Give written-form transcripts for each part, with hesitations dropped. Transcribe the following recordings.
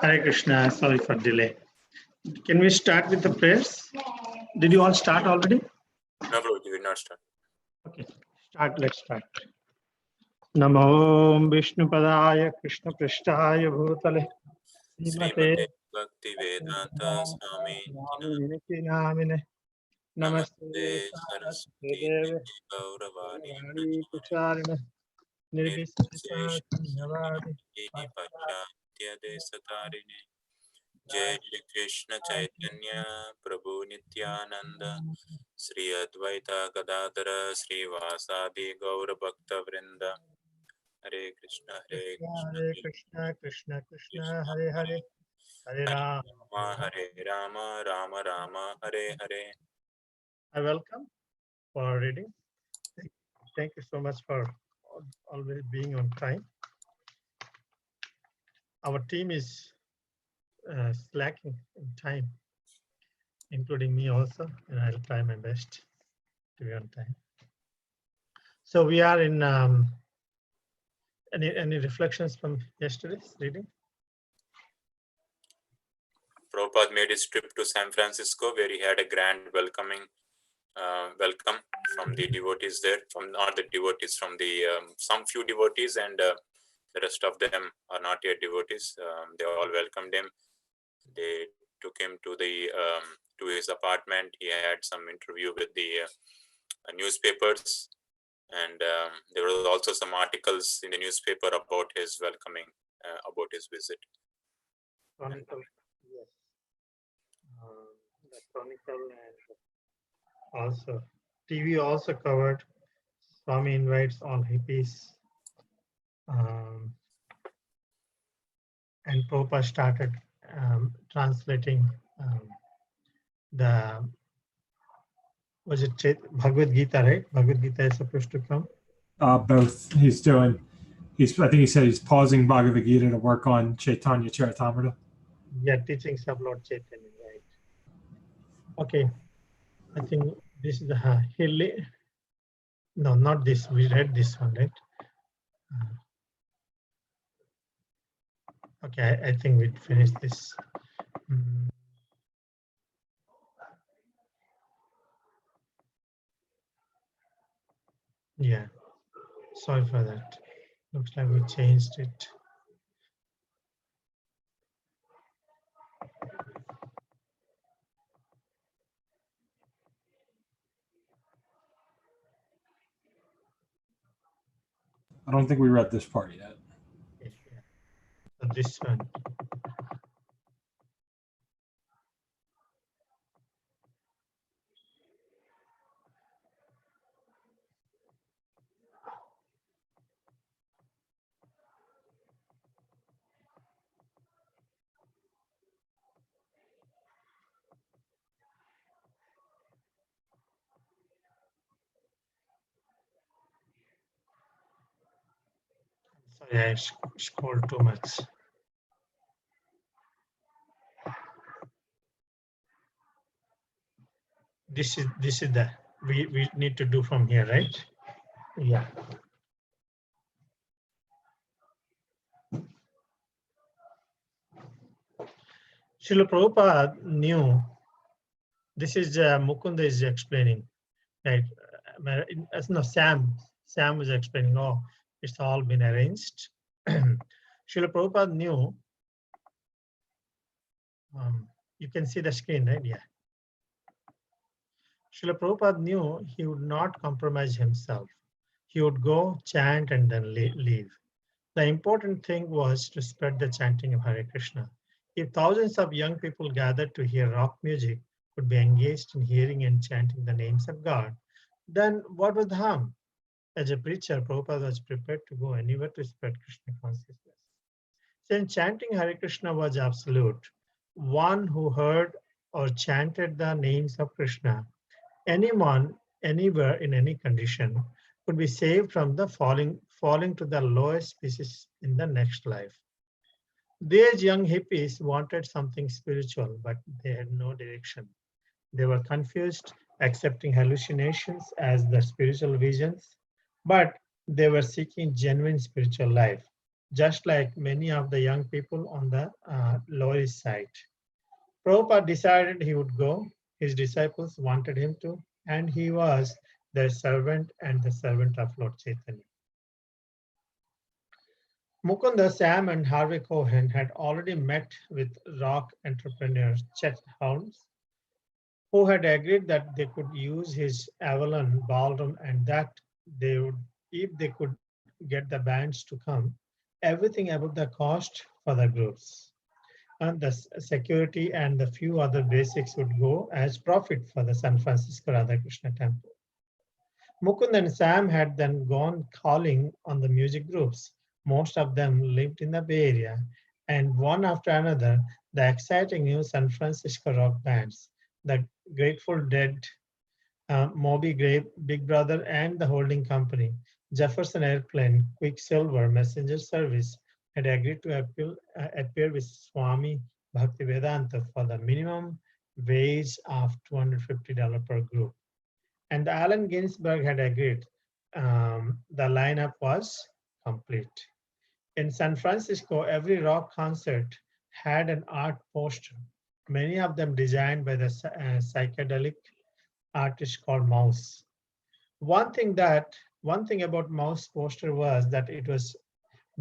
Hare Krishna, sorry for delay. Can we start with the prayers? Did you all start already? No, bro, you did not start. Okay, let's start. Namo Vishnu Padaya Krishna Prishtaya Bhutale Srimate Bhakti Vedanta Swami Namine Namaste Namaste Saraswati Saraswate Gauravani Pracharina Nirvisesa Sanyavadi Pachatya Desatarini Jai Shri Krishna Chaitanya Prabhu Nityananda Sri Advaita Gadadara Sri Vasadi Gaura Bhakta Vrinda Hare Krishna Hare Hare Krishna Krishna Krishna Hare Hare Hare Rama Hare Rama Rama Rama Hare Hare. I welcome for reading. Thank you so much for always being on time. Our team is slacking in time, including me also, and I'll try my best to be on time. So we are in any reflections from yesterday's reading? Prabhupada made his trip to San Francisco, where he had a grand welcome from the devotees there, from not the devotees, from the some few devotees, and the rest of them are not yet devotees. They all welcomed him. They took him to the to his apartment. He had some interview with the newspapers, and there were also some articles in the newspaper about his welcoming, about his visit. Chronicle, yes. The Chronicle and also TV also covered Swami invites all hippies. And Prabhupada started translating was it Bhagavad Gita, right? Bhagavad Gita is supposed to come. Both. I think he said he's pausing Bhagavad Gita to work on Chaitanya Charitamrita. Yeah, teachings of Lord Chaitanya, right? Okay, I think this is the no, not this. We read this one, right? Okay, I think we finished this. Yeah, sorry for that. Looks like we changed it. I don't think we read this part yet. Yeah. So this one. Sorry, I scrolled too much. This is the we need to do from here, right? Yeah. Srila Prabhupada knew. This is Mukunda is explaining, right? No, Sam was explaining. Oh, it's all been arranged. Srila Prabhupada knew. You can see the screen, right? Yeah. Srila Prabhupada knew he would not compromise himself. He would go, chant, and then leave. The important thing was to spread the chanting of Hare Krishna. If thousands of young people gathered to hear rock music could be engaged in hearing and chanting the names of God, then what was the harm? As a preacher, Prabhupada was prepared to go anywhere to spread Krishna consciousness. Since chanting Hare Krishna was absolute, one who heard or chanted the names of Krishna, anyone, anywhere, in any condition, could be saved from the falling to the lowest species in the next life. These young hippies wanted something spiritual, but they had no direction. They were confused, accepting hallucinations as the spiritual visions, but they were seeking genuine spiritual life. just like many of the young people on the Lower East Side. Prabhupada decided he would go. His disciples wanted him to, and he was their servant and the servant of Lord Chaitanya. Mukunda, Sam, and Harvey Cohen had already met with rock entrepreneur Chet Holmes, who had agreed that they could use his Avalon ballroom and that they would, if they could get the bands to come, everything about the cost for the groups. And the security and the few other basics would go as profit for the San Francisco Radhakrishna temple. Mukund and Sam had then gone calling on the music groups. Most of them lived in the Bay Area, and one after another, the exciting new San Francisco rock bands, the Grateful Dead, Moby Grape, Big Brother, and the holding company, Jefferson Airplane, Quicksilver Messenger Service, had agreed to appear with Swami Bhaktivedanta for the minimum wage of $250 per group. And Allen Ginsberg had agreed. The lineup was complete. In San Francisco, every rock concert had an art poster, many of them designed by the psychedelic artist called Mouse. One thing about Mouse poster was that it was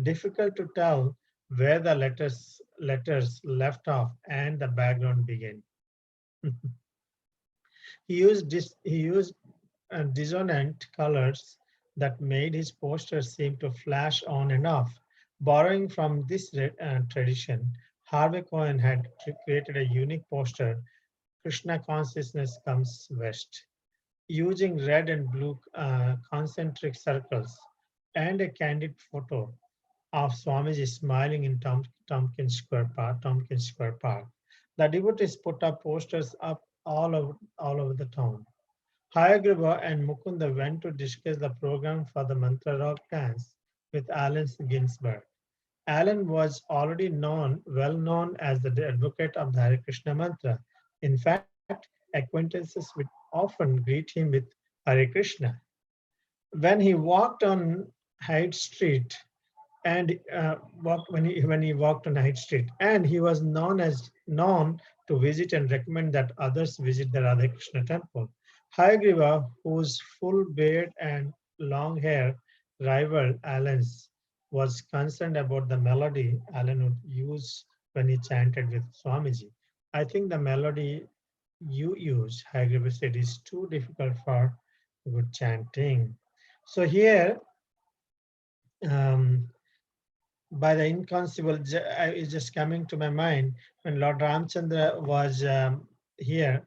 difficult to tell where the letters left off and the background began. He used dissonant colors that made his posters seem to flash on and off. Borrowing from this tradition, Harvey Cohen had created a unique poster, Krishna Consciousness Comes West, using red and blue concentric circles and a candid photo of Swamiji smiling in Tompkins Square Park. The devotees put up posters up all over the town. Hayagriva and Mukunda went to discuss the program for the Mantra Rock dance with Allen Ginsberg. Allen was already well known as the advocate of the Hare Krishna mantra. In fact, acquaintances would often greet him with Hare Krishna. When he walked on Hyde Street, and when he walked on Hyde Street, and he was known to visit and recommend that others visit the Radha Krishna temple. Hayagriva, whose full beard and long hair rivaled Allen's, was concerned about the melody Allen would use when he chanted with Swamiji. I think the melody you use, Hayagriva said, is too difficult for good chanting. So here, by the inconceivable, is just coming to my mind when Lord Ramchandra was here.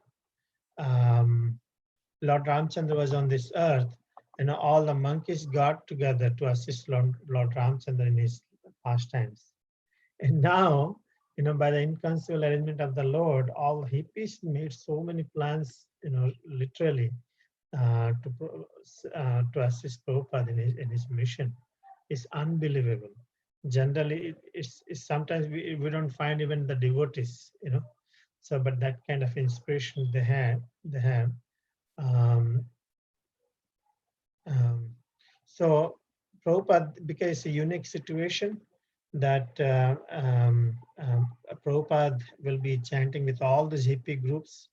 Lord Ramchandra was on this earth, all the monkeys got together to assist Lord Ramchandra in his pastimes. And now, by the inconceivable arrangement of the Lord, all hippies made so many plans, literally, to assist Prabhupada in his mission. It's unbelievable. Generally, it's sometimes we don't find even the devotees, So, but that kind of inspiration they have. So Prabhupada, because it's a unique situation that Prabhupada will be chanting with all these hippie groups.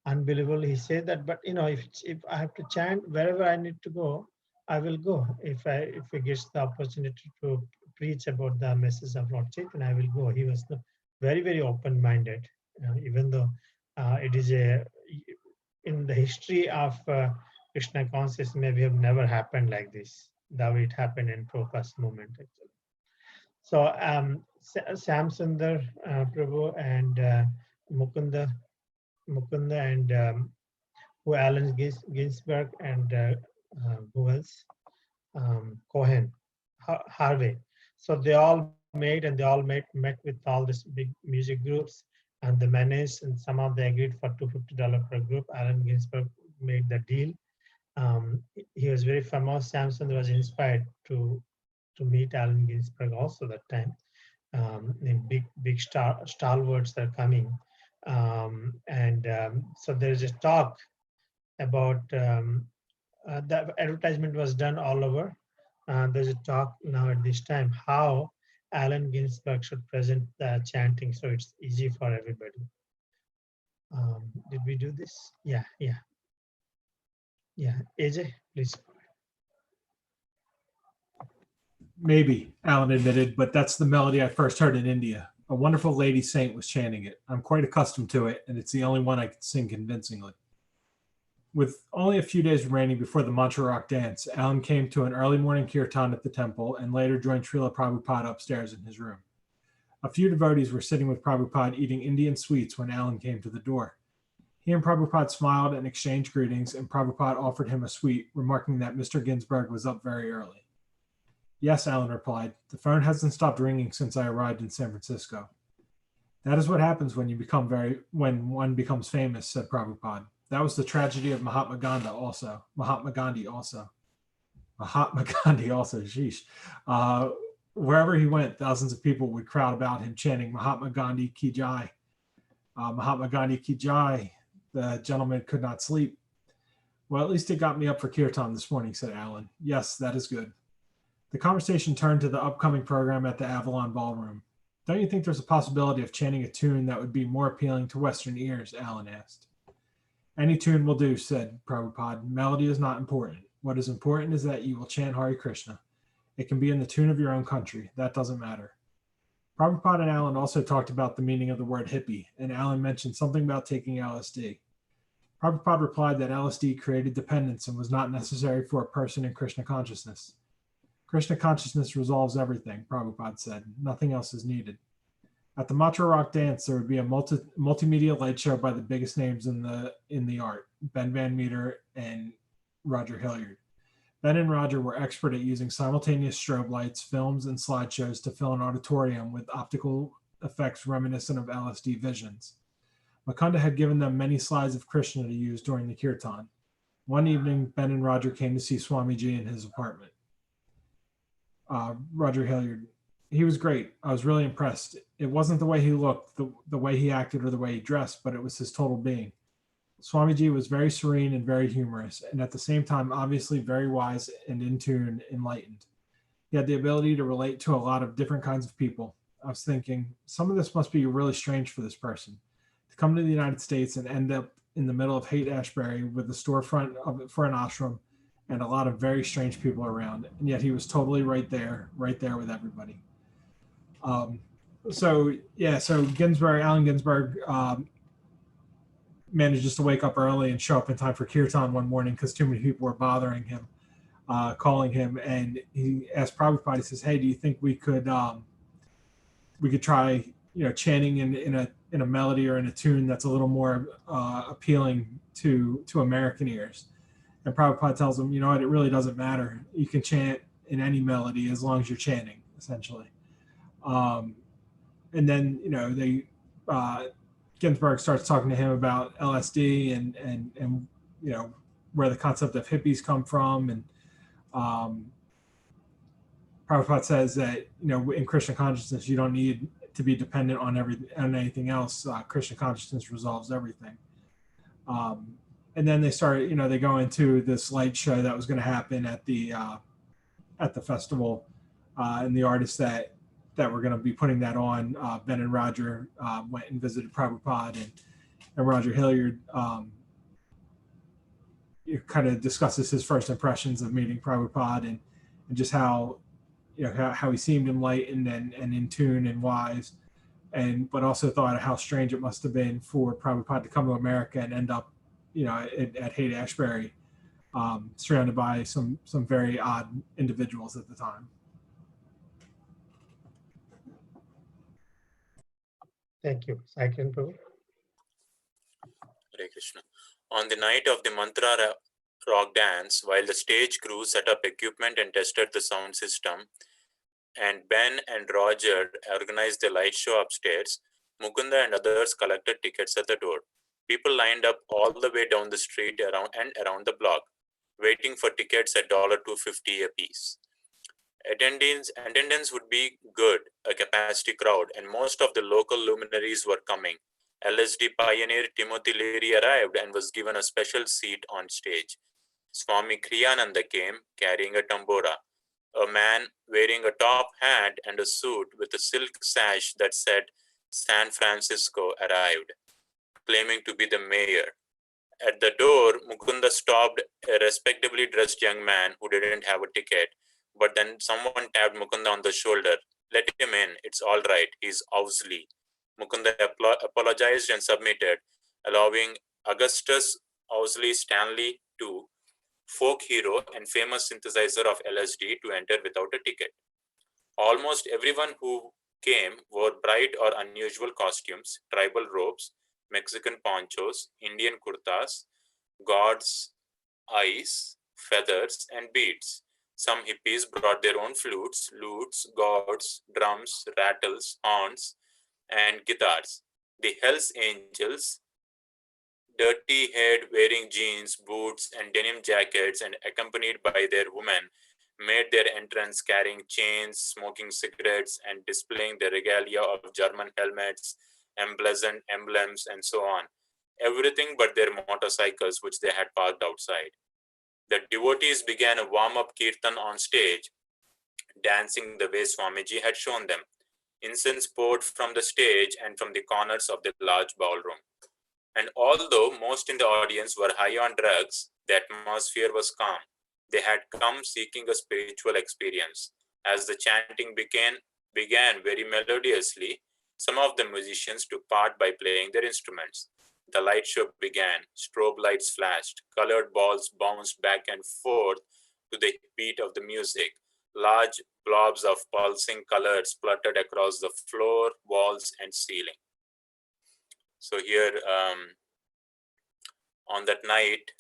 Unbelievable. He said that, but if I have to chant wherever I need to go, I will go. If he gets the opportunity to preach about the message of Lord Chaitanya, I will go. He was very, very open-minded, even though it is in the history of Krishna consciousness, maybe have never happened like this. That way it happened in Prabhupada's movement, actually. So Sam Sundar Prabhu and Mukunda and who Allen Ginsberg and who else? Cohen, Harvey. So they all met with all these big music groups, and the managed, and some of them agreed for $250 per group. Allen Ginsberg made the deal. He was very famous. Samson was inspired to meet Allen Ginsberg also that time. Big stalwarts are coming. So there's a talk about the advertisement was done all over. There's a talk now at this time how Allen Ginsberg should present the chanting so it's easy for everybody. Did we do this? Yeah. AJ, please. Maybe, Alan admitted, but that's the melody I first heard in India. A wonderful lady saint was chanting it. I'm quite accustomed to it, and it's the only one I can sing convincingly. With only a few days remaining before the Mantra Rock dance, Alan came to an early morning kirtan at the temple and later joined Srila Prabhupada upstairs in his room. A few devotees were sitting with Prabhupada eating Indian sweets when Alan came to the door. He and Prabhupada smiled and exchanged greetings, and Prabhupada offered him a sweet, remarking that Mr. Ginsberg was up very early. Yes, Alan replied. The phone hasn't stopped ringing since I arrived in San Francisco. That is what happens when one becomes famous, said Prabhupada. That was the tragedy of Mahatma Gandhi also. Sheesh. Wherever he went, thousands of people would crowd about him chanting Mahatma Gandhi ki jai. Mahatma Gandhi ki jai. The gentleman could not sleep. Well, at least it got me up for kirtan this morning, said Alan. Yes, that is good. The conversation turned to the upcoming program at the Avalon Ballroom. Don't you think there's a possibility of chanting a tune that would be more appealing to Western ears? Alan asked. Any tune will do, said Prabhupada. Melody is not important. What is important is that you will chant Hare Krishna. It can be in the tune of your own country. That doesn't matter. Prabhupada and Alan also talked about the meaning of the word hippie, and Alan mentioned something about taking LSD. Prabhupada replied that LSD created dependence and was not necessary for a person in Krishna consciousness. Krishna consciousness resolves everything, Prabhupada said. Nothing else is needed. At the Mantra Rock dance, there would be a multimedia light show by the biggest names in the art, Ben Van Meter and Roger Hilliard. Ben and Roger were expert at using simultaneous strobe lights, films, and slideshows to fill an auditorium with optical effects reminiscent of LSD visions. Mukunda had given them many slides of Krishna to use during the kirtan. One evening, Ben and Roger came to see Swamiji in his apartment. Roger Hilliard, he was great. I was really impressed. It wasn't the way he looked, the way he acted, or the way he dressed, but it was his total being. Swamiji was very serene and very humorous, and at the same time, obviously very wise and in tune, enlightened. He had the ability to relate to a lot of different kinds of people. I was thinking, some of this must be really strange for this person. To come to the United States and end up in the middle of Haight-Ashbury with the storefront for an ashram and a lot of very strange people around, and yet he was totally right there with everybody. So Allen Ginsberg manages to wake up early and show up in time for kirtan one morning because too many people were bothering him, calling him, and he asked Prabhupada, he says, hey, do you think we could try, chanting in a melody or in a tune that's a little more appealing to American ears? And Prabhupada tells him, you know what, it really doesn't matter. You can chant in any melody as long as you're chanting, essentially. And then, Ginsberg starts talking to him about LSD and where the concept of hippies come from. And Prabhupada says that, in Krishna consciousness, you don't need to be dependent on anything else. Krishna consciousness resolves everything. And then they started, they go into this light show that was going to happen at the festival, and the artists that were going to be putting that on, Ben and Roger went and visited Prabhupada, and Roger Hilliard kind of discusses his first impressions of meeting Prabhupada and just how he seemed enlightened and in tune and wise, but also thought of how strange it must have been for Prabhupada to come to America and end up at Haight-Ashbury, surrounded by some very odd individuals at the time. Thank you. Second, Prabhu. Hare Krishna. On the night of the Mantra Rock dance, while the stage crew set up equipment and tested the sound system, and Ben and Roger organized the light show upstairs, Mukunda and others collected tickets at the door. People lined up all the way down the street around the block, waiting for tickets at $2.50 a piece. Attendance would be good, a capacity crowd, and most of the local luminaries were coming. LSD pioneer Timothy Leary arrived and was given a special seat on stage. Swami Kriyananda came carrying a tambura. A man wearing a top hat and a suit with a silk sash that said San Francisco arrived, claiming to be the mayor. At the door, Mukunda stopped a respectably dressed young man who didn't have a ticket, but then someone tapped Mukunda on the shoulder. Let him in, it's all right, he's Owsley. Mukunda apologized and submitted, allowing Augustus Owsley Stanley II, folk hero and famous synthesizer of LSD, to enter without a ticket. Almost everyone who came wore bright or unusual costumes, tribal robes, Mexican ponchos, Indian kurtas, god's eyes, feathers, and beads. Some hippies brought their own flutes, lutes, gourds, drums, rattles, horns, and guitars. The Hells Angels, dirty haired, wearing jeans, boots, and denim jackets, and accompanied by their women, made their entrance carrying chains, smoking cigarettes, and displaying the regalia of German helmets, emblazoned emblems, and so on. Everything but their motorcycles, which they had parked outside. The devotees began a warm-up kirtan on stage, dancing the way Swamiji had shown them. Incense poured from the stage and from the corners of the large ballroom. And although most in the audience were high on drugs, the atmosphere was calm. They had come seeking a spiritual experience. As the chanting began very melodiously, some of the musicians took part by playing their instruments. The light show began. Strobe lights flashed. Colored balls bounced back and forth to the beat of the music. Large blobs of pulsing colors fluttered across the floor, walls, and ceiling. So here, on that night,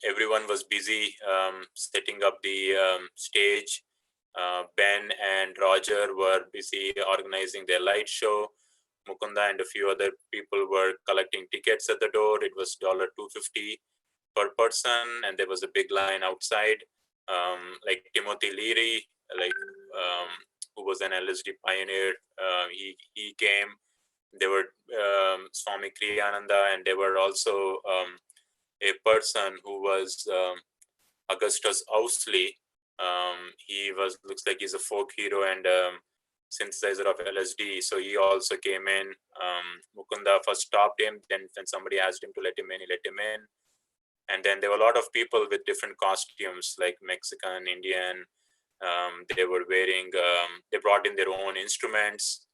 everyone was busy setting up the stage. Ben and Roger were busy organizing their light show. Mukunda and a few other people were collecting tickets at the door. It was $250 per person, and there was a big line outside. Like Timothy Leary, who was an LSD pioneer, he came. There were Swami Kriyananda, and there were also a person who was Augustus Owsley. He looks like he's a folk hero and synthesizer of LSD. So he also came in. Mukunda first stopped him. Then when somebody asked him to let him in, he let him in. And then there were a lot of people with different costumes, like Mexican, Indian. They were wearing, they brought in their own instruments.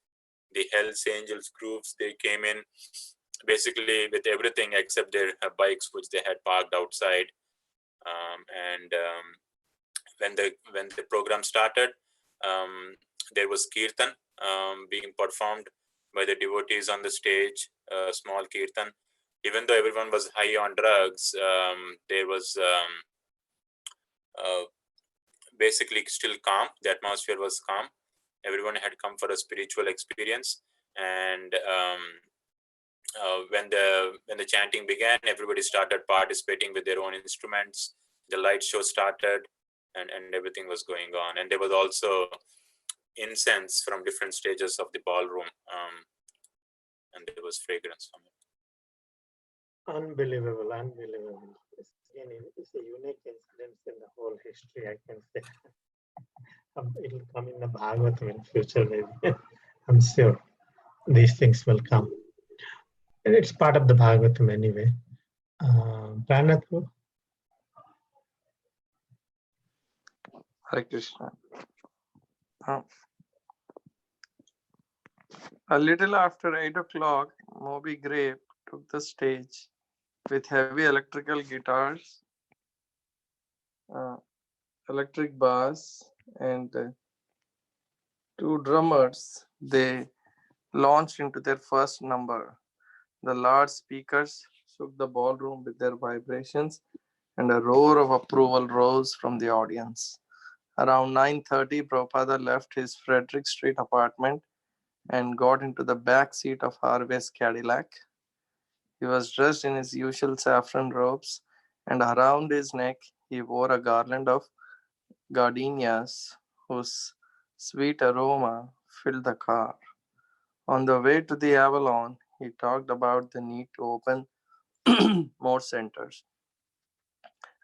The Hells Angels groups, they came in basically with everything except their bikes, which they had parked outside. When the program started, there was kirtan being performed by the devotees on the stage, small kirtan. Even though everyone was high on drugs, there was basically still calm. The atmosphere was calm. Everyone had come for a spiritual experience, and when the chanting began, everybody started participating with their own instruments. The light show started, and everything was going on. And there was also incense from different stages of the ballroom, and there was fragrance from it. Unbelievable. It's a unique incident in the whole history, I can say. It'll come in the Bhagavatam in future, maybe. I'm sure these things will come. And it's part of the Bhagavatam anyway. Pranath? Hare Krishna. A little after 8 o'clock, Moby Grape took the stage with heavy electrical guitars, electric bass, and two drummers. They launched into their first number. The large speakers shook the ballroom with their vibrations, and a roar of approval rose from the audience. Around 9:30, Prabhupada left his Frederick Street apartment and got into the back seat of Harvey's Cadillac. He was dressed in his usual saffron robes, and around his neck he wore a garland of gardenias whose sweet aroma filled the car. On the way to the Avalon, he talked about the need to open more centers.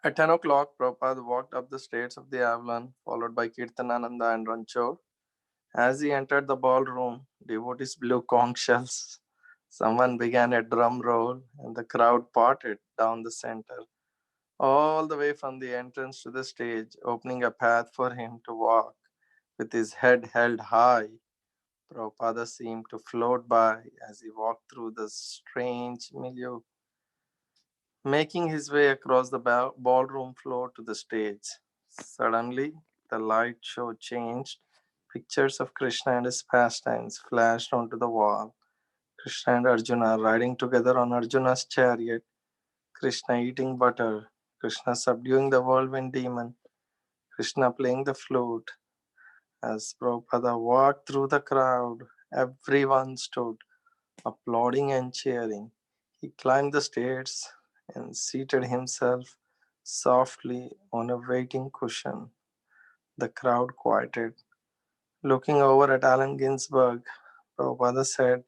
At 10 o'clock, Prabhupada walked up the stairs of the Avalon, followed by Kirtanananda and Ranchor. As he entered the ballroom, devotees blew conch shells. Someone began a drum roll, and the crowd parted down the center, all the way from the entrance to the stage, opening a path for him to walk. With his head held high, Prabhupada seemed to float by as he walked through the strange milieu, making his way across the ballroom floor to the stage. Suddenly, the light show changed. Pictures of Krishna and his pastimes flashed onto the wall. Krishna and Arjuna riding together on Arjuna's chariot, Krishna eating butter, Krishna subduing the whirlwind demon, Krishna playing the flute. As Prabhupada walked through the crowd, everyone stood, applauding and cheering. He climbed the stairs and seated himself softly on a waiting cushion. The crowd quieted. Looking over at Allen Ginsberg, Prabhupada said,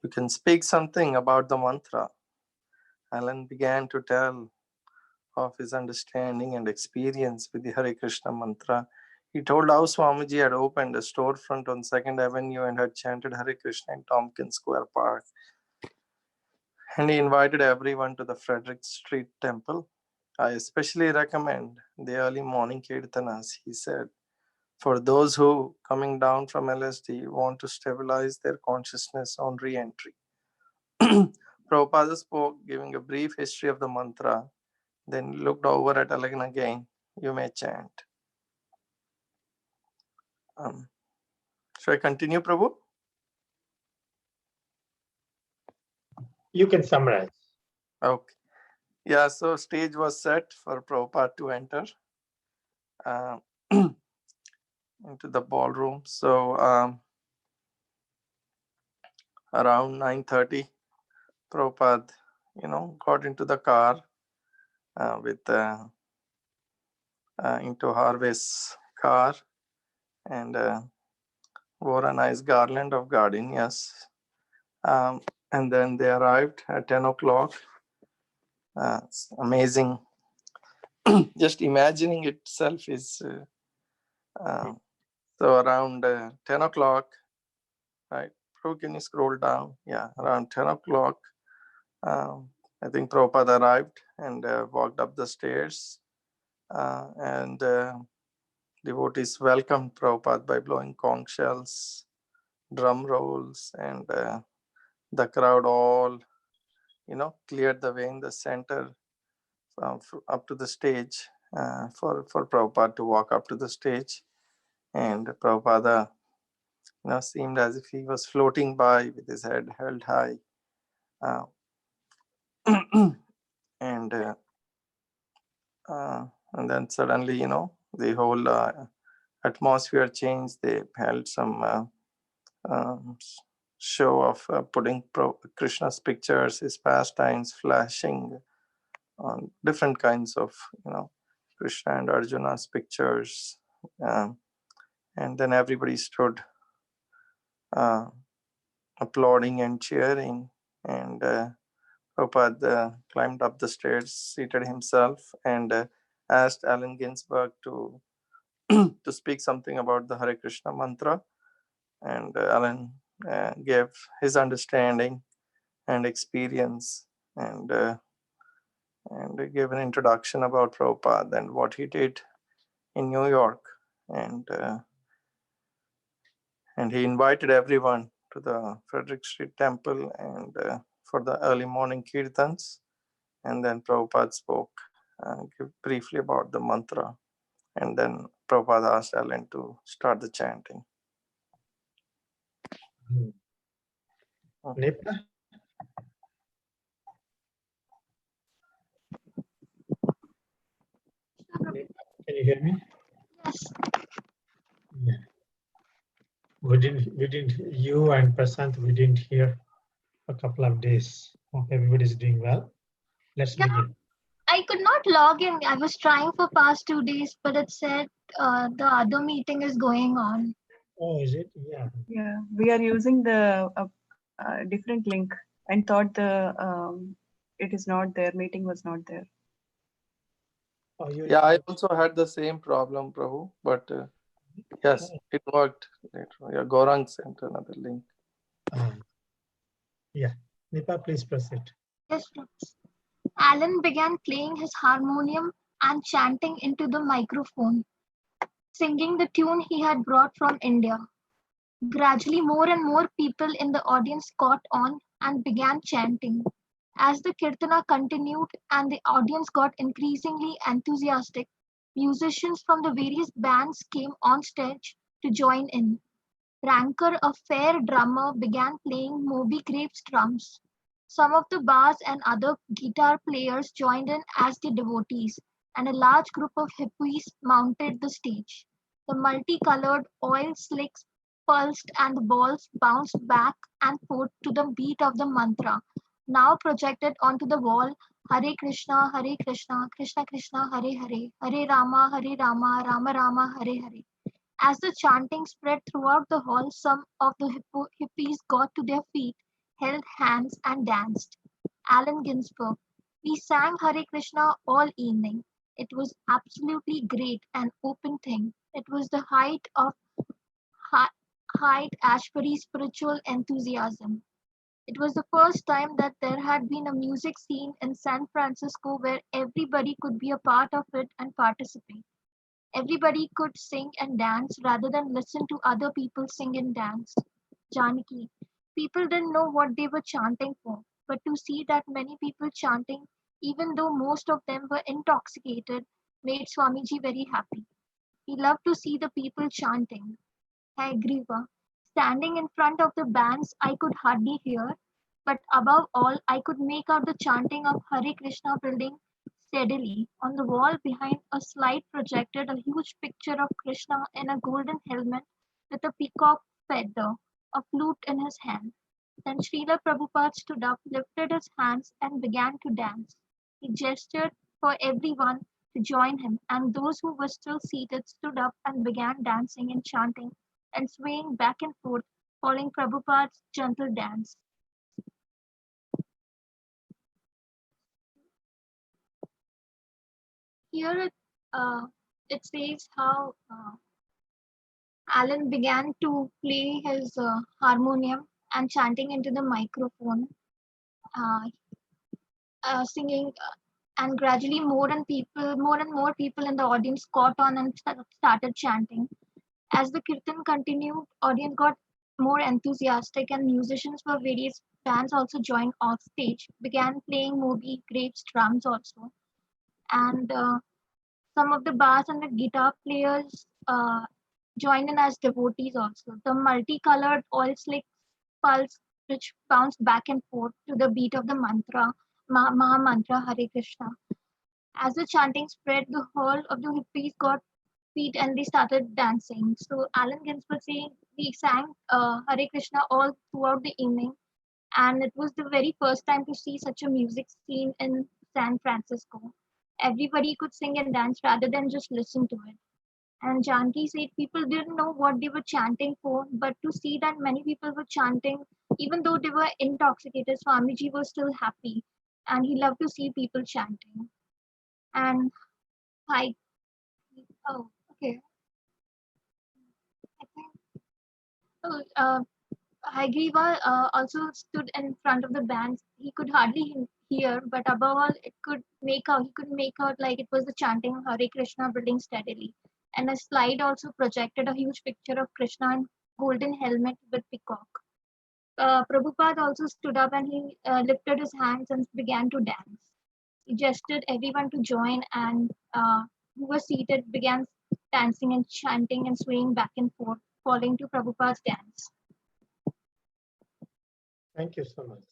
"You can speak something about the mantra." Allen began to tell of his understanding and experience with the Hare Krishna mantra. He told how Swamiji had opened a storefront on 2nd Avenue and had chanted Hare Krishna in Tompkins Square Park. And he invited everyone to the Frederick Street Temple. "I especially recommend the early morning kirtanas," he said, "for those who, coming down from LSD, want to stabilize their consciousness on re-entry." Prabhupada spoke, giving a brief history of the mantra, then looked over at Allen again. "You may chant." Should I continue, Prabhu? You can summarize. Okay. Yeah, so stage was set for Prabhupada to enter into the ballroom. So around 9:30, Prabhupada, got into the car with into Harvey's car and wore a nice garland of gardenias. And then they arrived at 10 o'clock. It's amazing. Just imagining itself is so around 10 o'clock, right? Can you scroll down? Yeah, around 10 o'clock, I think Prabhupada arrived and walked up the stairs, and devotees welcomed Prabhupada by blowing conch shells, drum rolls, and the crowd all, cleared the way in the center up to the stage for Prabhupada to walk up to the stage. And Prabhupada, seemed as if he was floating by with his head held high. And then suddenly, the whole atmosphere changed. They held some show of putting Krishna's pictures, his pastimes, flashing on different kinds of, Krishna and Arjuna's pictures. And then everybody stood applauding and cheering. And Prabhupada climbed up the stairs, seated himself, and asked Allen Ginsberg to to speak something about the Hare Krishna mantra. And Allen gave his understanding and experience, and gave an introduction about Prabhupada and what he did in New York. And he invited everyone to the Frederick Street Temple and for the early morning kirtans. And then Prabhupada spoke briefly about the mantra. And then Prabhupada asked Allen to start the chanting. Nipah? Can you hear me? Yes. Yeah. We didn't. You and Prasant, we didn't hear a couple of days. Hope everybody's doing well. Let's Yeah. begin. I could not log in. I was trying for past 2 days, but it said the other meeting is going on. Oh, is it? Yeah. Yeah, we are using the different link and thought it is not there. Meeting was not there. Yeah, I also had the same problem, Prabhu, but yes, it worked later. Yeah, Gaurang sent another link. Yeah, Nipa, please proceed. Yes, please. Alan began playing his harmonium and chanting into the microphone, singing the tune he had brought from India. Gradually, more and more people in the audience caught on and began chanting. As the kirtana continued and the audience got increasingly enthusiastic, musicians from the various bands came on stage to join in. Ranker, a fair drummer, began playing Moby Grape's drums. Some of the bass and other guitar players joined in as the devotees, and a large group of hippies mounted the stage. The multicolored oil slicks pulsed and the balls bounced back and forth to the beat of the mantra, now projected onto the wall: Hare Krishna, Krishna Krishna, Hare Rama, Rama Rama, Hare Hare. As the chanting spread throughout the hall, some of the hippies got to their feet, held hands, and danced. Allen Ginsberg. We sang Hare Krishna all evening. It was absolutely great, an open thing. It was the height of Ashbury's spiritual enthusiasm. It was the first time that there had been a music scene in San Francisco where everybody could be a part of it and participate. Everybody could sing and dance rather than listen to other people sing and dance. Janaki. People didn't know what they were chanting for, but to see that many people chanting, even though most of them were intoxicated, made Swamiji very happy. He loved to see the people chanting. Hagriva. Standing in front of the bands, I could hardly hear, but above all, I could make out the chanting of Hare Krishna building steadily. On the wall behind a slide projected a huge picture of Krishna in a golden helmet with a peacock feather, a flute in his hand. Then Srila Prabhupada stood up, lifted his hands, and began to dance. He gestured for everyone to join him, and those who were still seated stood up and began dancing and chanting and swaying back and forth, following Prabhupada's gentle dance. Here it says how Alan began to play his harmonium and chanting into the microphone, uh, singing, and gradually more and more people in the audience caught on and started chanting. As the kirtan continued, audience got more enthusiastic, and musicians for various bands also joined off stage, began playing Moby Grape's drums also, and some of the bass and the guitar players joined in as devotees also. The multicolored oil slick pulse which bounced back and forth to the beat of the mantra, Maha Mantra Hare Krishna. As the chanting spread, the whole of the hippies got feet and they started dancing. So Allen Ginsberg saying we sang Hare Krishna all throughout the evening, and it was the very first time to see such a music scene in San Francisco. Everybody could sing and dance rather than just listen to it. And Janki said people didn't know what they were chanting for, but to see that many people were chanting, even though they were intoxicated, Swamiji was still happy, and he loved to see people chanting. And I, oh, okay, I think, oh, Hagriva also stood in front of the band. He could hardly hear, but above all, he could make out like it was the chanting of Hare Krishna building steadily. And a slide also projected a huge picture of Krishna in golden helmet with peacock. Prabhupada also stood up and he lifted his hands and began to dance. He gestured everyone to join, and who were seated began dancing and chanting and swaying back and forth, following to Prabhupada's dance. Thank you so much.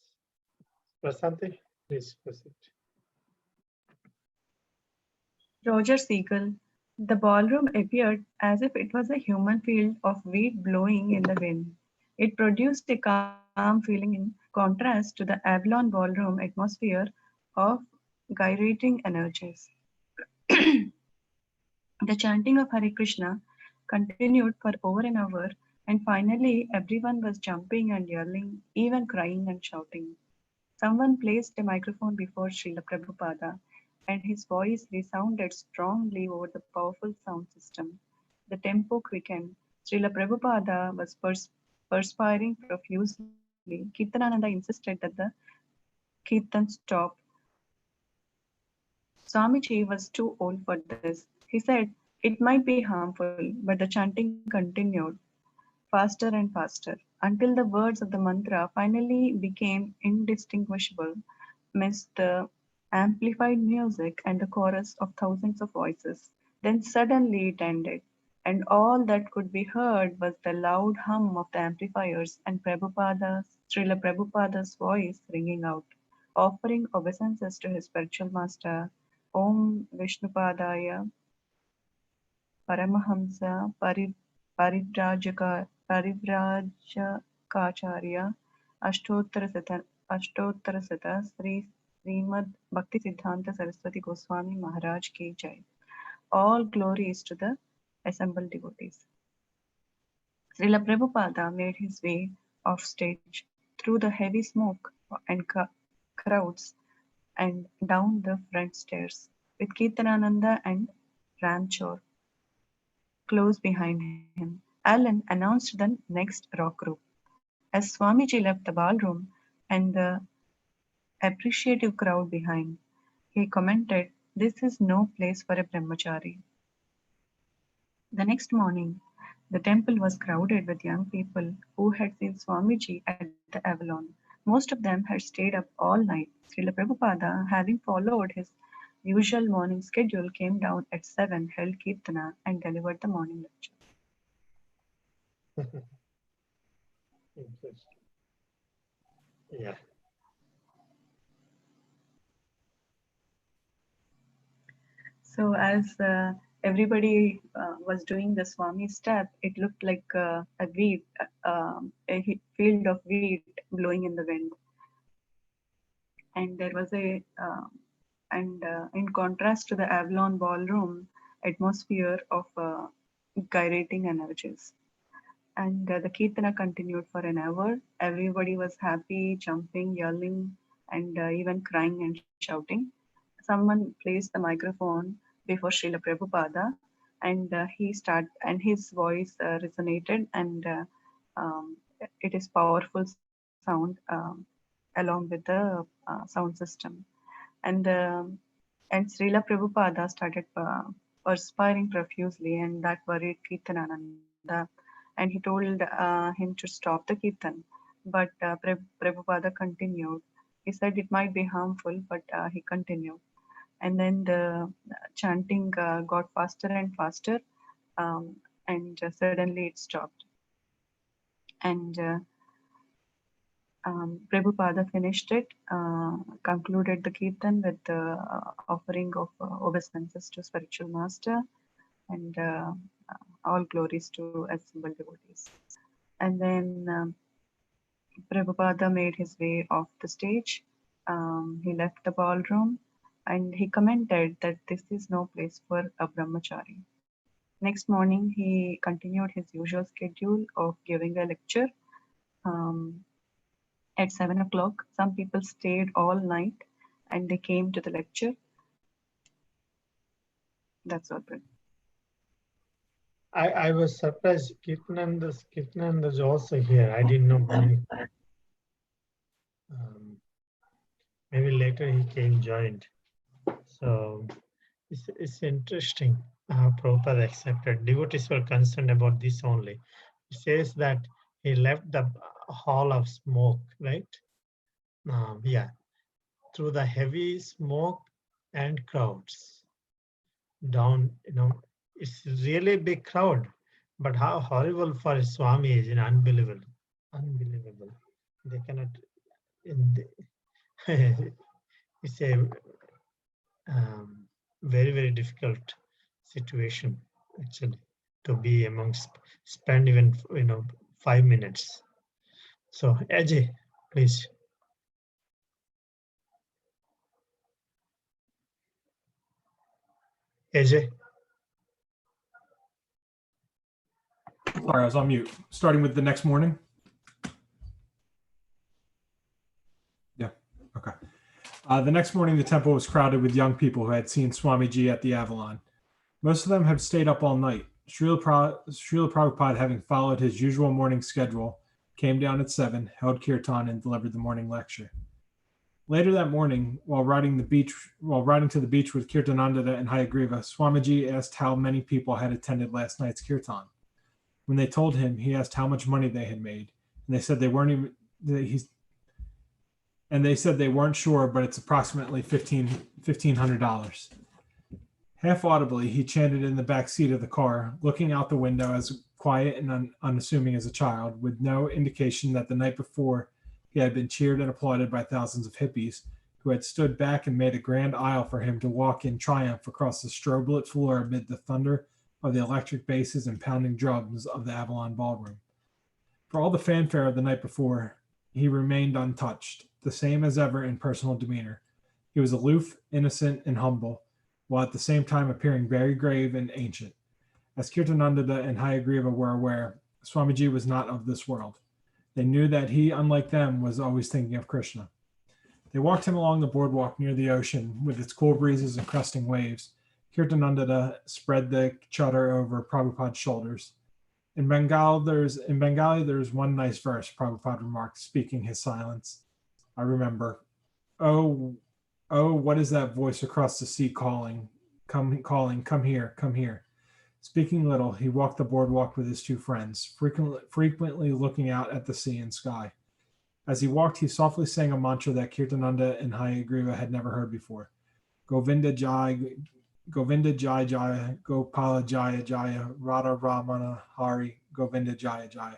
Prasanthi, please proceed. Roger Siegel. The ballroom appeared as if it was a human field of wheat blowing in the wind. It produced a calm feeling in contrast to the Avalon ballroom atmosphere of gyrating energies. The chanting of Hare Krishna continued for over an hour, and finally everyone was jumping and yelling, even crying and shouting. Someone placed a microphone before Srila Prabhupada, and his voice resounded strongly over the powerful sound system. The tempo quickened. Srila Prabhupada was perspiring profusely. Kirtanananda insisted that the Kirtan stop. Swamiji was too old for this. He said it might be harmful, but the chanting continued faster and faster until the words of the mantra finally became indistinguishable amidst the amplified music and the chorus of thousands of voices. Then suddenly it ended, and all that could be heard was the loud hum of the amplifiers and Srila Prabhupada's voice ringing out, offering obeisances to his spiritual master, Om Vishnupadaya Paramahamsa Parivrajakacharya Ashtottarasata Srimad Bhaktisiddhanta Saraswati Goswami Maharaj Ki Jai. All glories to the assembled devotees. Srila Prabhupada made his way off stage through the heavy smoke and crowds and down the front stairs with Kirtanananda and Ranchor close behind him. Alan announced the next rock group. As Swamiji left the ballroom and the appreciative crowd behind, he commented, "This is no place for a brahmachari." The next morning, the temple was crowded with young people who had seen Swamiji at the Avalon. Most of them had stayed up all night. Srila Prabhupada, having followed his usual morning schedule, came down at 7, held Kirtana, and delivered the morning lecture. Interesting. Yeah. So as everybody was doing the Swami step, it looked like a weed, field of wheat blowing in the wind. And there was in contrast to the Avalon ballroom atmosphere of gyrating energies. And the Kirtana continued for an hour. Everybody was happy, jumping, yelling, and even crying and shouting. Someone placed the microphone before Srila Prabhupada, and his voice resonated, and it is powerful sound along with the sound system. And Srila Prabhupada started perspiring profusely, and that worried Kirtanananda. And he told him to stop the Kirtan. But Prabhupada continued. He said it might be harmful, but he continued. And then the chanting got faster and faster, and suddenly it stopped. And Prabhupada finished it, concluded the Kirtan with the offering of obeisances to spiritual master, and all glories to assembled devotees. And then Prabhupada made his way off the stage. He left the ballroom, and he commented that this is no place for a brahmachari. Next morning, he continued his usual schedule of giving a lecture. At 7 o'clock, some people stayed all night and they came to the lecture. That's all. I was surprised. Kirtananda is also here. I didn't know. Maybe later he came joined. So it's interesting how Prabhupada accepted. Devotees were concerned about this only. It says that he left the hall of smoke, right? Yeah, through the heavy smoke and crowds down, it's really a big crowd, but how horrible for a Swami is unbelievable. They cannot, it's a very, very difficult situation actually to be amongst, spend even 5 minutes. So Ajay, please. Ajay. Sorry, I was on mute. Starting with the next morning. Yeah. Okay. The next morning, the temple was crowded with young people who had seen Swamiji at the Avalon. Most of them had stayed up all night. Srila Prabhupada, having followed his usual morning schedule, came down at 7, held kirtan, and delivered the morning lecture. Later that morning, while riding to the beach with Kirtananda and Hayagriva, Swamiji asked how many people had attended last night's kirtan. When they told him, he asked how much money they had made, and they said they weren't sure, but it's approximately $1,500. Half audibly, he chanted in the back seat of the car, looking out the window as quiet and unassuming as a child, with no indication that the night before he had been cheered and applauded by thousands of hippies who had stood back and made a grand aisle for him to walk in triumph across the strobe-lit floor amid the thunder of the electric basses and pounding drums of the Avalon Ballroom. For all the fanfare of the night before, he remained untouched, the same as ever in personal demeanor. He was aloof, innocent, and humble, while at the same time appearing very grave and ancient. As Kirtananda and Hayagriva were aware, Swamiji was not of this world. They knew that he, unlike them, was always thinking of Krishna. They walked him along the boardwalk near the ocean with its cool breezes and cresting waves. Kirtananda spread the chadar over Prabhupada's shoulders. In Bengali, there's one nice verse, Prabhupada remarked, speaking his silence. I remember, oh, what is that voice across the sea calling, come here, come here. Speaking little, he walked the boardwalk with his two friends, frequently looking out at the sea and sky. As he walked, he softly sang a mantra that Kirtananda and Hayagriva had never heard before. Govinda Jai, Jaya, Gopala Jaya Jaya, Radha Ramana Hari, Govinda Jaya Jaya.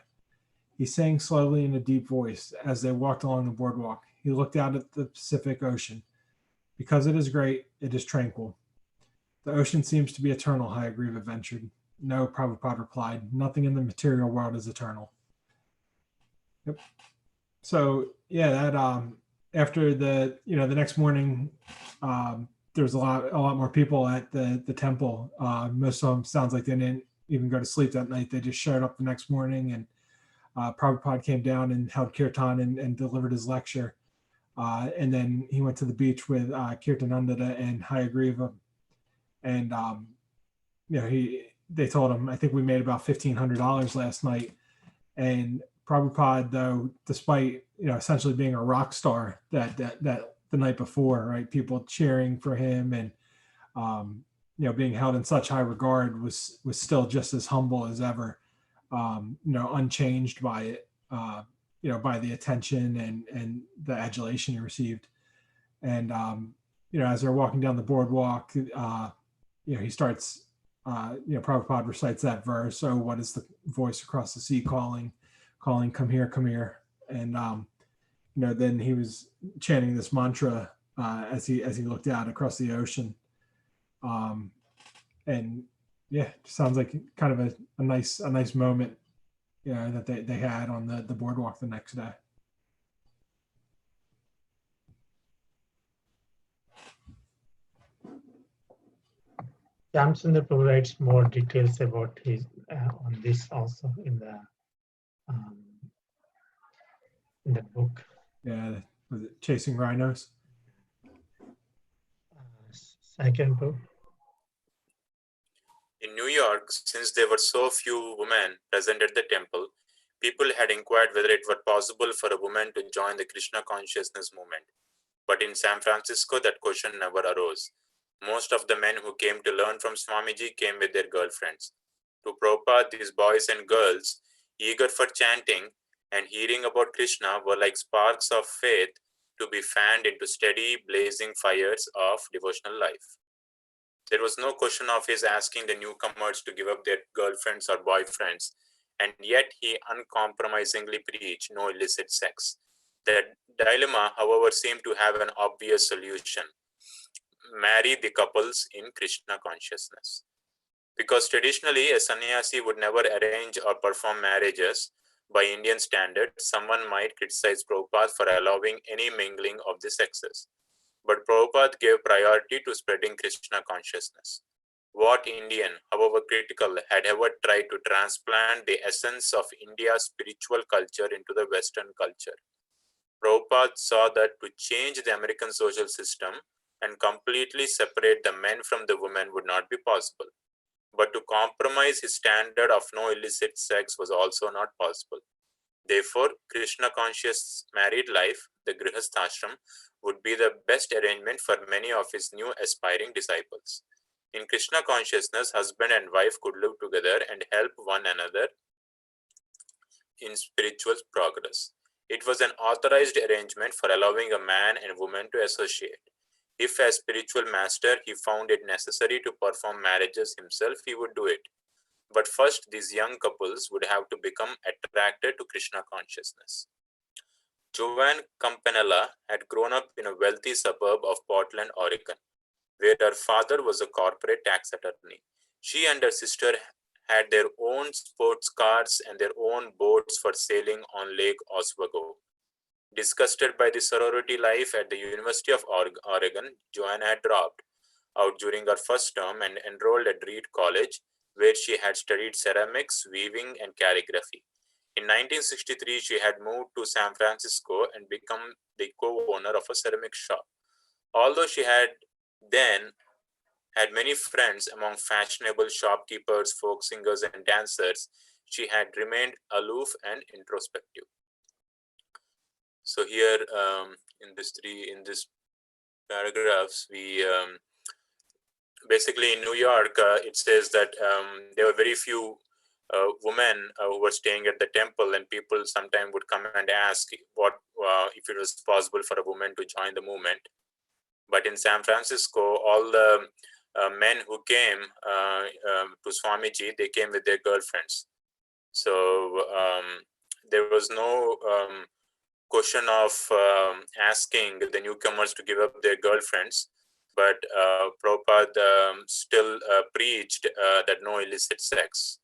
He sang slowly in a deep voice as they walked along the boardwalk. He looked out at the Pacific Ocean. Because it is great, it is tranquil. The ocean seems to be eternal, Hayagriva ventured. No, Prabhupada replied. Nothing in the material world is eternal. Yep. So yeah, that after the next morning, there was a lot more people at the temple. Most of them sounds like they didn't even go to sleep that night. They just showed up the next morning, and Prabhupada came down and held kirtan and delivered his lecture. And then he went to the beach with Kirtananda and Hayagriva, and they told him, I think we made about $1,500 last night. And Prabhupada, though, despite essentially being a rock star that the night before, right, people cheering for him and being held in such high regard, was still just as humble as ever, unchanged by it. By the attention and the adulation he received. And, as they're walking down the boardwalk, he starts, Prabhupada recites that verse, oh, what is the voice across the sea calling, come here, come here. And, then he was chanting this mantra as he looked out across the ocean. And yeah, it sounds like kind of a nice moment that they had on the boardwalk the next day. Shyamchandra provides more details about his on this also in the book. Yeah, was it Chasing Rhinos? Second book. In New York, since there were so few women present at the temple, people had inquired whether it were possible for a woman to join the Krishna consciousness movement. But in San Francisco, that question never arose. Most of the men who came to learn from Swamiji came with their girlfriends. To Prabhupada, these boys and girls, eager for chanting and hearing about Krishna, were like sparks of faith to be fanned into steady, blazing fires of devotional life. There was no question of his asking the newcomers to give up their girlfriends or boyfriends, and yet he uncompromisingly preached no illicit sex. The dilemma, however, seemed to have an obvious solution: marry the couples in Krishna consciousness. Because traditionally, a sannyasi would never arrange or perform marriages by Indian standards, someone might criticize Prabhupada for allowing any mingling of the sexes. But Prabhupada gave priority to spreading Krishna consciousness. What Indian, however critical, had ever tried to transplant the essence of India's spiritual culture into the Western culture? Prabhupada saw that to change the American social system and completely separate the men from the women would not be possible. But to compromise his standard of no illicit sex was also not possible. Therefore, Krishna conscious married life, the Grihasthashram, would be the best arrangement for many of his new aspiring disciples. In Krishna consciousness, husband and wife could live together and help one another in spiritual progress. It was an authorized arrangement for allowing a man and woman to associate. If, as spiritual master, he found it necessary to perform marriages himself, he would do it. But first, these young couples would have to become attracted to Krishna consciousness. Joanne Campanella had grown up in a wealthy suburb of Portland, Oregon, where her father was a corporate tax attorney. She and her sister had their own sports cars and their own boats for sailing on Lake Oswego. Disgusted by the sorority life at the University of Oregon, Joanne had dropped out during her first term and enrolled at Reed College, where she had studied ceramics, weaving, and calligraphy. In 1963, she had moved to San Francisco and become the co-owner of a ceramic shop. Although she had then had many friends among fashionable shopkeepers, folk singers, and dancers, she had remained aloof and introspective. So here, in this paragraphs, we basically in New York, it says that there were very few women who were staying at the temple, and people sometimes would come and ask what if it was possible for a woman to join the movement. But in San Francisco, all the men who came to Swamiji, they came with their girlfriends. So there was no question of asking the newcomers to give up their girlfriends, but Prabhupada still preached that no illicit sex.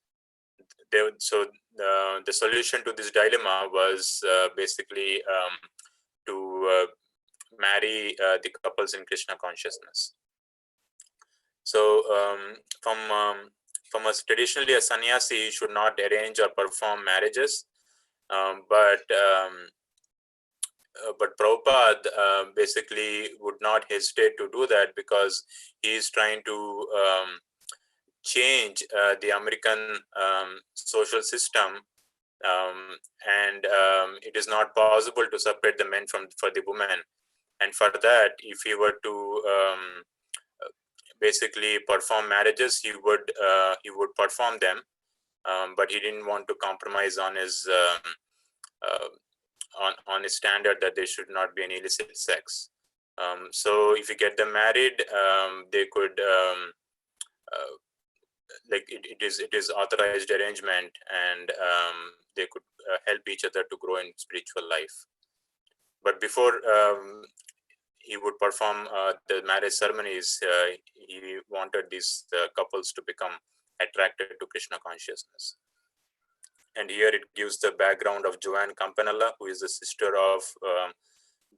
So the solution to this dilemma was basically to marry the couples in Krishna consciousness. So from a traditionally a sannyasi should not arrange or perform marriages, but Prabhupada basically would not hesitate to do that because he is trying to change the American social system, and it is not possible to separate the men for the women. And for that, if he were to basically perform marriages, he would perform them, but he didn't want to compromise on his on his standard that there should not be any illicit sex. So if you get them married, they could like it is authorized arrangement, and they could help each other to grow in spiritual life. But before he would perform the marriage ceremonies, he wanted these couples to become attracted to Krishna consciousness. And here it gives the background of Joanne Campanella, who is the sister of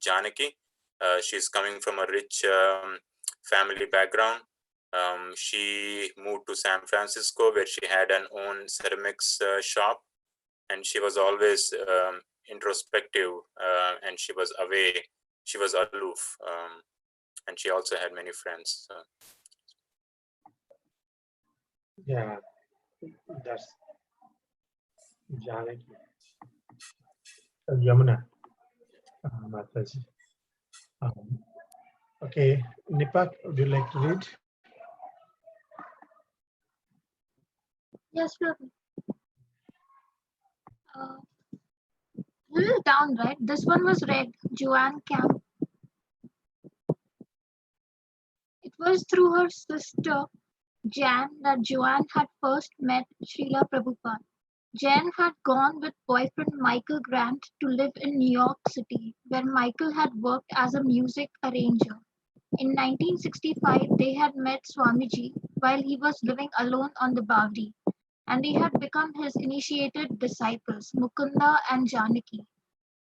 Janaki. She's coming from a rich family background. She moved to San Francisco, where she had an own ceramics shop, and she was always introspective, and she was away. She was aloof, and she also had many friends. Yeah, that's Janaki. Yamuna, Mataji. Okay, Nipak, would you like to read? Yes, sure. Little down, right? This one was read. Joanne Camp. It was through her sister Jan that Joanne had first met Srila Prabhupada. Jan had gone with boyfriend Michael Grant to live in New York City, where Michael had worked as a music arranger. In 1965, they had met Swamiji while he was living alone on the Bavri, and they had become his initiated disciples, Mukunda and Janaki.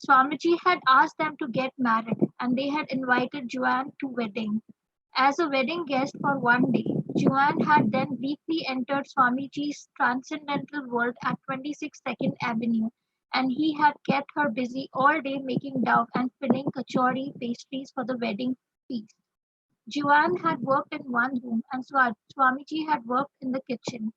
Swamiji had asked them to get married, and they had invited Joanne to wedding. As a wedding guest for one day, Joanne had then briefly entered Swamiji's transcendental world at 26 2nd Avenue and he had kept her busy all day making dough and filling kachori pastries for the wedding feast. Juan had worked in one room and Swamiji had worked in the kitchen.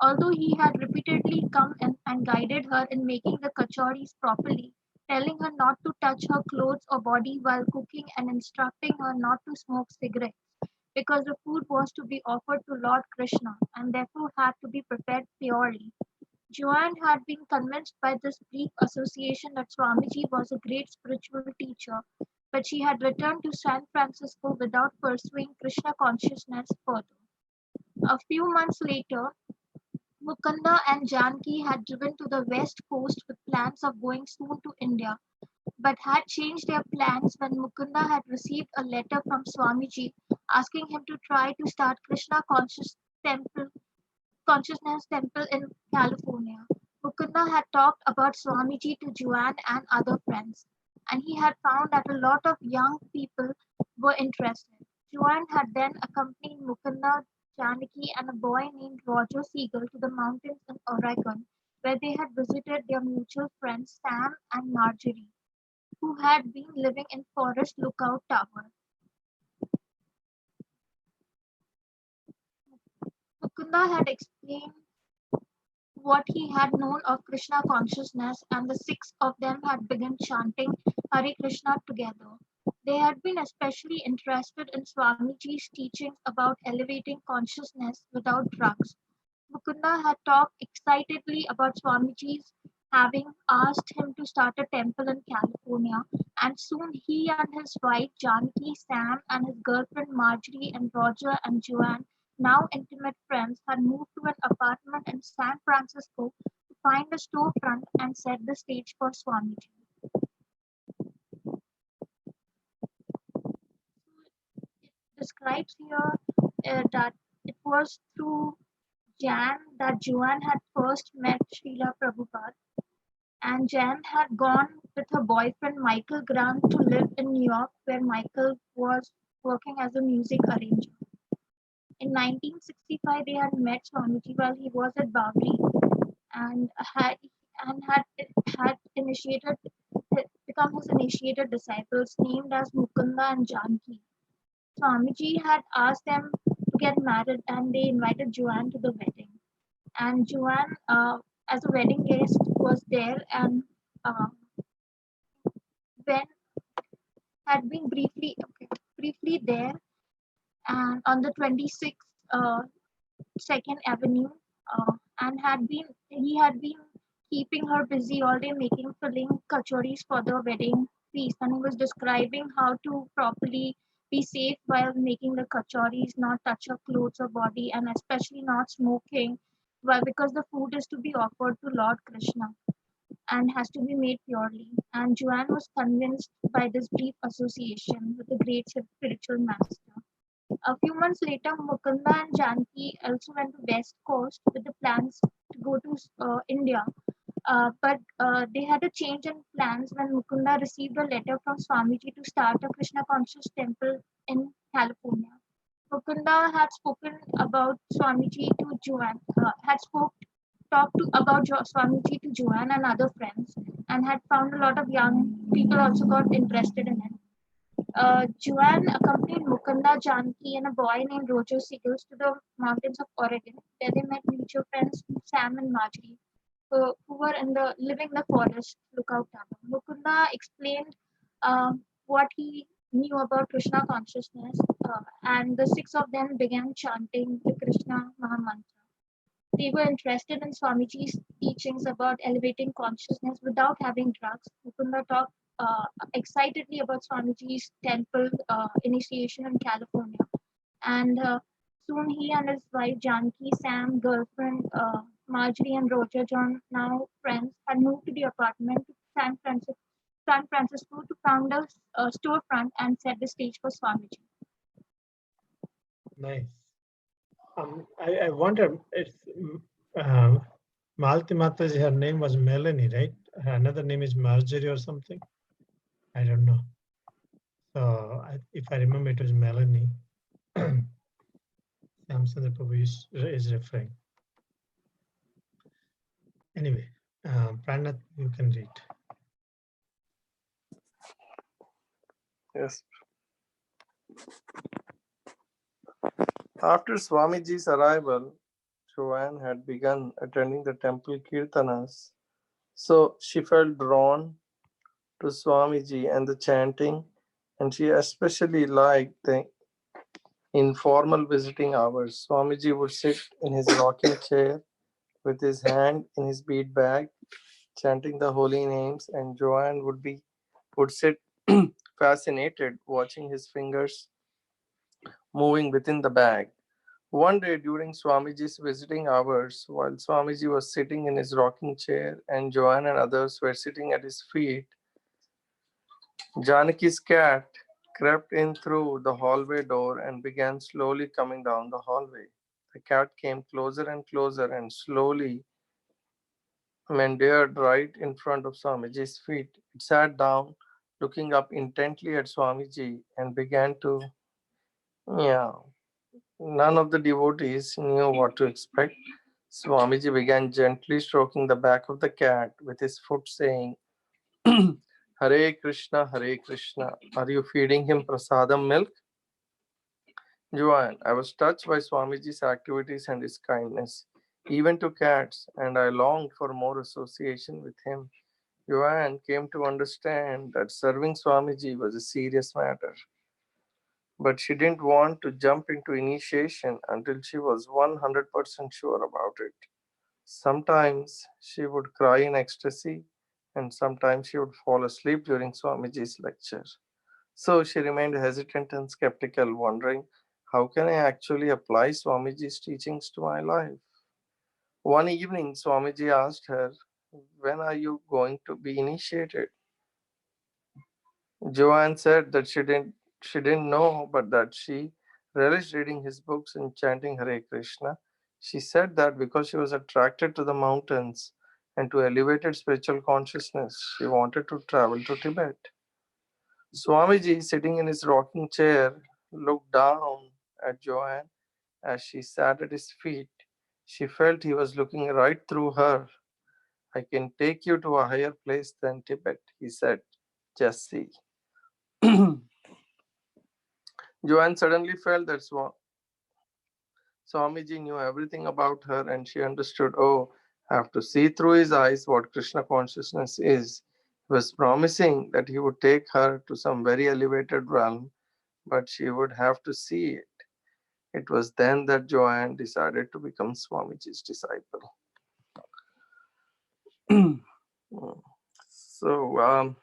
Although he had repeatedly come in and guided her in making the kachoris properly, telling her not to touch her clothes or body while cooking and instructing her not to smoke cigarettes, because the food was to be offered to Lord Krishna and therefore had to be prepared purely. Joanne had been convinced by this brief association that Swamiji was a great spiritual teacher, but she had returned to San Francisco without pursuing Krishna consciousness further. A few months later, Mukunda and Janki had driven to the west coast with plans of going soon to India, but had changed their plans when Mukunda had received a letter from Swamiji asking him to try to start Krishna Consciousness Temple in California. Mukunda had talked about Swamiji to Juan and other friends, and he had found that a lot of young people were interested. Juan had then accompanied Mukunda, Janaki, and a boy named Roger Siegel to the mountains in Oregon, where they had visited their mutual friends Sam and Marjorie, who had been living in Forest Lookout Tower. Mukunda had explained what he had known of Krishna consciousness, and the six of them had begun chanting Hare Krishna together. They had been especially interested in Swamiji's teachings about elevating consciousness without drugs. Mukunda had talked excitedly about Swamiji's having asked him to start a temple in California, and soon he and his wife Janki, Sam, and his girlfriend Marjorie, and Roger and Joanne, now intimate friends, had moved to an apartment in San Francisco to find a storefront and set the stage for Swamiji. It describes here that it was through Jan that Joanne had first met Srila Prabhupada, and Jan had gone with her boyfriend Michael Grant to live in New York, where Michael was working as a music arranger. In 1965, they had met Swamiji while he was at Bavri, and had initiated become his initiated disciples, named as Mukunda and Janki. Swamiji had asked them to get married, and they invited Joanne to the wedding. And Joanne, as a wedding guest, was there, and Ben had been briefly there, and on the 26th Second Avenue, and he had been keeping her busy all day making filling kachoris for the wedding feast, and he was describing how to properly be safe while making the kachoris, not touch her clothes or body, and especially not smoking, well, because the food is to be offered to Lord Krishna and has to be made purely. And Joanne was convinced by this brief association with the great spiritual master. A few months later, Mukunda and Janki also went to West Coast with the plans to go to India. But they had a change in plans when Mukunda received a letter from Swamiji to start a Krishna conscious temple in California. Mukunda had spoken about Swamiji to Joanne, talked about Swamiji to Joanne and other friends, and had found a lot of young people also got interested in it. Joanne accompanied Mukunda, Janki, and a boy named Roger Siegels to the mountains of Oregon, where they met mutual friends Sam and Marjorie, who were living in the forest lookout tower. Mukunda explained what he knew about Krishna consciousness, and the six of them began chanting the Krishna Mahamantra. They were interested in Swamiji's teachings about elevating consciousness without having drugs. Mukunda talked excitedly about Swamiji's temple initiation in California. And soon he and his wife Janki, Sam, girlfriend Marjorie, and Roger John, now friends, had moved to the apartment to San Francisco to found a storefront and set the stage for Swamiji. Nice. I wonder, it's Malti Mataji, her name was Melanie, right? Another name is Marjorie or something. I don't know. So if I remember, it was Melanie. Samsundar Prabhu is referring. Anyway, Pranath, you can read. Yes. After Swamiji's arrival, Joanne had begun attending the temple kirtanas, so she felt drawn to Swamiji and the chanting, and she especially liked the informal visiting hours. Swamiji would sit in his rocking chair with his hand in his bead bag, chanting the holy names, and Joanne would sit fascinated, watching his fingers moving within the bag. One day during Swamiji's visiting hours, while Swamiji was sitting in his rocking chair and Joanne and others were sitting at his feet, Janaki's cat crept in through the hallway door and began slowly coming down the hallway. The cat came closer and closer and slowly meandered right in front of Swamiji's feet. It sat down, looking up intently at Swamiji, and began to meow. None of the devotees knew what to expect. Swamiji began gently stroking the back of the cat with his foot, saying, Hare Krishna, Hare Krishna. Are you feeding him prasadam milk? Joanne, I was touched by Swamiji's activities and his kindness, even to cats, and I longed for more association with him. Joanne came to understand that serving Swamiji was a serious matter, but she didn't want to jump into initiation until she was 100% sure about it. Sometimes she would cry in ecstasy, and sometimes she would fall asleep during Swamiji's lecture. So she remained hesitant and skeptical, wondering, how can I actually apply Swamiji's teachings to my life? One evening, Swamiji asked her, when are you going to be initiated? Joanne said that she didn't know, but that she relished reading his books and chanting Hare Krishna. She said that because she was attracted to the mountains and to elevated spiritual consciousness, she wanted to travel to Tibet. Swamiji, sitting in his rocking chair, looked down at Joanne as she sat at his feet. She felt he was looking right through her. I can take you to a higher place than Tibet, he said. Just see. Joanne suddenly felt that Swamiji knew everything about her and she understood, oh, I have to see through his eyes what Krishna consciousness is. He was promising that he would take her to some very elevated realm, but she would have to see it. It was then that Joanne decided to become Swamiji's disciple. so, um,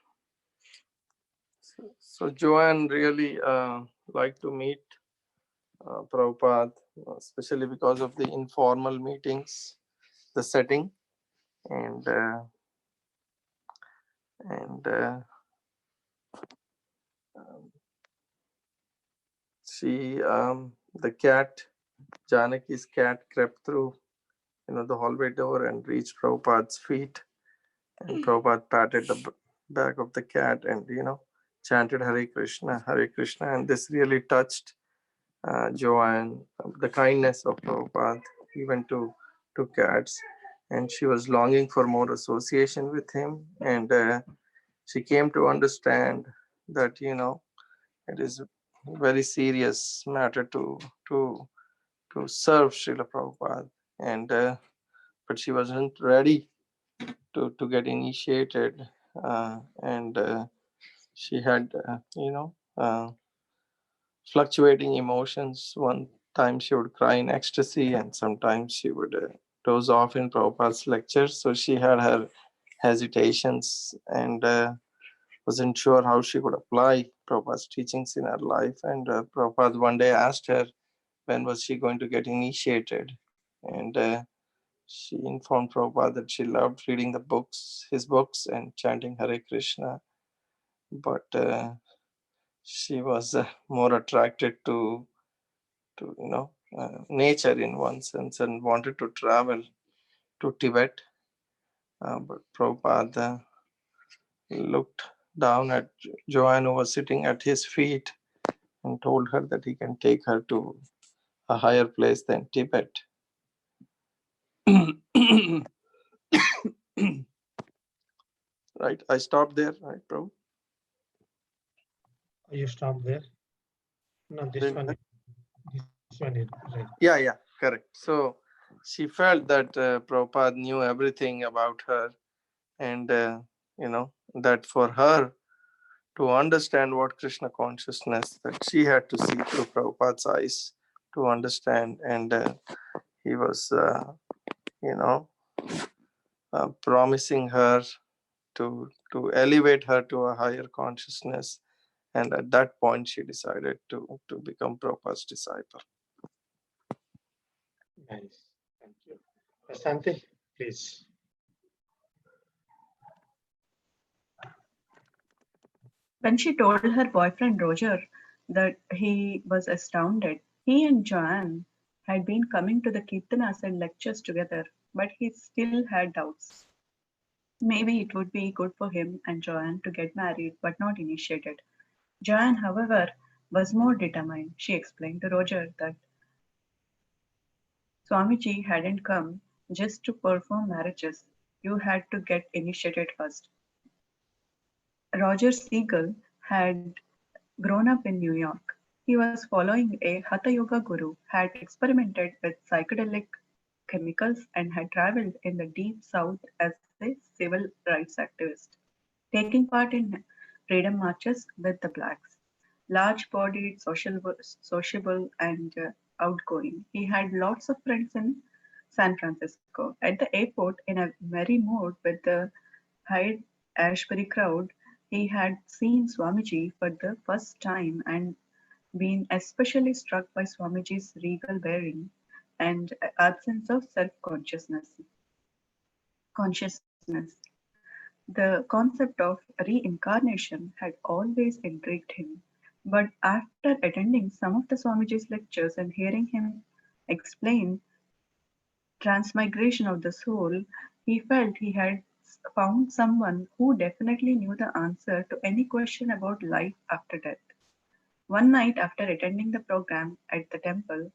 so Joanne really liked to meet Prabhupada, especially because of the informal meetings, the setting, and and um, the cat, Janaki's cat, crept through, the hallway door and reached Prabhupada's feet, and Prabhupada patted the back of the cat and chanted Hare Krishna, and this really touched Joanne, the kindness of Prabhupada, even to cats, and she was longing for more association with him, and she came to understand that it is a very serious matter to serve Srila Prabhupada, and but she wasn't ready to get initiated, and she had fluctuating emotions. One time she would cry in ecstasy, and sometimes she would doze off in Prabhupada's lectures. So she had her hesitations and wasn't sure how she could apply Prabhupada's teachings in her life. And Prabhupada one day asked her when was she going to get initiated. And she informed Prabhupada that she loved reading his books and chanting Hare Krishna. But she was more attracted to nature in one sense and wanted to travel to Tibet. But Prabhupada looked down at Joanne, who was sitting at his feet, and told her that he can take her to a higher place than Tibet. right? I stopped there, right, Prabhu? You stop there. No, this Didn't one. I? This one is right. Yeah, correct. So she felt that Prabhupada knew everything about her, and that for her to understand what Krishna consciousness, that she had to see through Prabhupada's eyes to understand, and he was, you know, promising her to elevate her to a higher consciousness, and at that point she decided to become Prabhupada's disciple. Nice. Thank you. Prasanthi, please. When she told her boyfriend Roger that he was astounded, he and Joanne had been coming to the Kirtanas and lectures together, but he still had doubts. Maybe it would be good for him and Joanne to get married but not initiated. Joanne, however, was more determined. She explained to Roger that Swamiji hadn't come just to perform marriages. You had to get initiated first. Roger Siegel had grown up in New York. He was following a Hatha Yoga guru, had experimented with psychedelic chemicals, and had traveled in the deep south as a civil rights activist, taking part in freedom marches with the blacks. Large bodied, sociable, and outgoing. He had lots of friends in San Francisco. At the airport, in a merry mood with the Hyde Ashbury crowd, he had seen Swamiji for the first time and been especially struck by Swamiji's regal bearing and absence of consciousness. The concept of reincarnation had always intrigued him, but after attending some of the Swamiji's lectures and hearing him explain transmigration of the soul, he felt he had found someone who definitely knew the answer to any question about life after death. One night after attending the program at the temple,